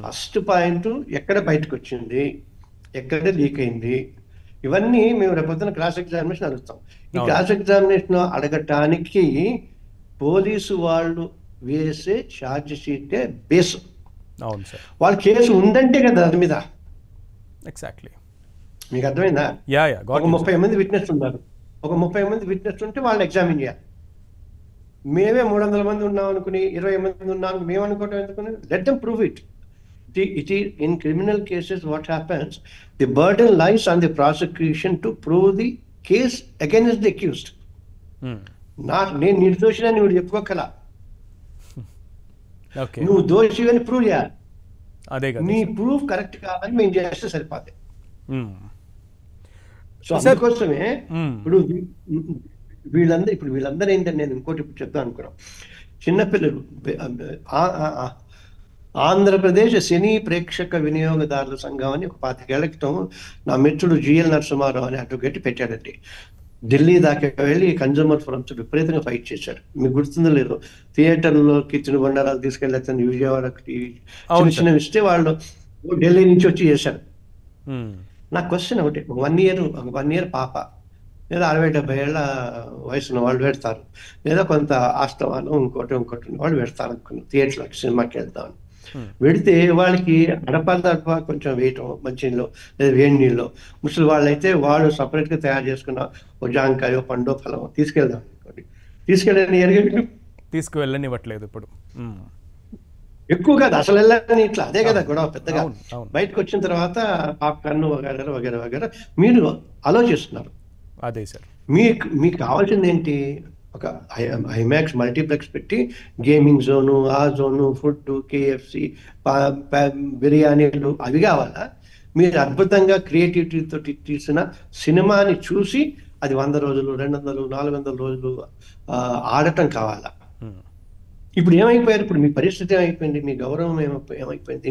First point ఎక్కడ బయటకు వచ్చింది, ఎక్కడ లీక్ అయింది, ఇవన్నీ మేము రేపొద్దున క్రాస్ ఎగ్జామినేషన్ అడుగుతాం. ఈ క్రాస్ ఎగ్జామినేషన్ అడగటానికి పోలీసు వాళ్ళు వేసే ఛార్జ్ షీటే బేస్. వాళ్ళ కేసు ఉందంటే కదా దాని మీద. ఎగ్జాక్ట్లీ. మీకు అర్థమైందా? ఒక 30 మంది విట్నెస్ ఉన్నారు, ఒక 30 మంది విట్నెస్ ఉంటే వాళ్ళు ఎగ్జామిన్ చేయాలి. మేమే 300 మంది ఉన్నాం అనుకుని 20 మంది ఉన్నాం మేము అనుకోవటం ఎందుకుని? Let them prove it. It is in criminal cases what happens, the burden lies on the prosecution to prove the case against the accused. నేను నిర్దోషిని అని నువ్వు చెప్పుకోగల, నువ్వు దోషి అని ప్రూవ్ చేయాలి. నీ ప్రూఫ్ కరెక్ట్ కాదని మేము చేస్తే సరిపోతే. సో అందుకోసమే ఇప్పుడు వీళ్ళందరూ ఏంటంటే నేను ఇంకోటి ఇప్పుడు చెప్తాను అనుకున్నాం. చిన్నపిల్లలు ఆంధ్రప్రదేశ్ సినీ ప్రేక్షక వినియోగదారుల సంఘం అని ఒక 25 ఏళ్ల క్రితం నా మిత్రుడు జిఎల్ నరసింహారావు అని అడ్వకేట్ పెట్టాడండి. ఢిల్లీ దాకా వెళ్ళి కన్జ్యూమర్ ఫోరమ్స్ విపరీతంగా ఫైట్ చేశారు. మీకు గుర్తుందో లేదో, థియేటర్లోకి తినుబండారాలు తీసుకెళ్ళి విజయవాడకి చిన్న చిన్నవి ఇస్తే వాళ్ళు ఢిల్లీ నుంచి వచ్చి చేశారు. నా క్వశ్చన్ ఒకటి, 1 ఇయర్ పాప లేదా 60-70 ఏళ్ళ వయసున్న వాళ్ళు పెడతారు, లేదా కొంత ఆస్తవానం ఇంకోటి వాళ్ళు పెడతారు అనుకున్నాను థియేటర్లోకి సినిమాకి వెళ్తామని. పెడితే వాళ్ళకి అడప కొంచెం వేయటం మంచినీళ్ళు లేదా వేడి నీళ్ళు, ముసలి వాళ్ళు అయితే వాళ్ళు సపరేట్గా తయారు చేసుకున్న ఒక జాంకాయో పండో ఫలం తీసుకెళ్దాం అనుకోండి, తీసుకువెళ్ళనివ్వట్లేదు ఇప్పుడు ఎక్కువ కాదు అసలు వెళ్ళని, ఇట్లా అదే కదా గొడవ పెద్దగా. బయటకు వచ్చిన తర్వాత పాప్కార్న్ వగేరా వగేరా వగేరా మీరు ఆలోచిస్తున్నారు. అదే సార్, మీకు కావాల్సింది ఏంటి? ఒక ఐమాక్స్ మల్టీప్లెక్స్ పెట్టి గేమింగ్ జోను, ఆ జోను, ఫుడ్, కేఎఫ్సి, బిర్యానీలు అవి కావాలా? మీరు అద్భుతంగా క్రియేటివిటీతో తీసిన సినిమాని చూసి అది 100 రోజులు, 200, 400 రోజులు ఆడటం కావాలా? ఇప్పుడు ఏమైపోయారు? ఇప్పుడు మీ పరిస్థితి ఏమైపోయింది? మీ గౌరవం ఏమైపోయింది?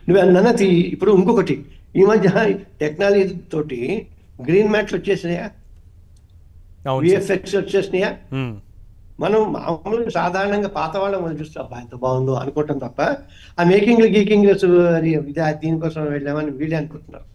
నువ్వు అన్నది. ఇప్పుడు ఇంకొకటి, ఈ మధ్య టెక్నాలజీ తోటి గ్రీన్ మ్యాట్లు వచ్చేసినాయా, విఎఫ్ఎక్స్ వచ్చేసినాయా? మనం మామూలుగా సాధారణంగా పాత వాళ్ళం మనం చూస్తే అబ్బా ఎంత బాగుందో అనుకోవటం తప్ప, ఆ మేకింగ్లు గీకింగ్లు దీనికోసం వెళ్ళామని వీళ్ళే అనుకుంటున్నారు.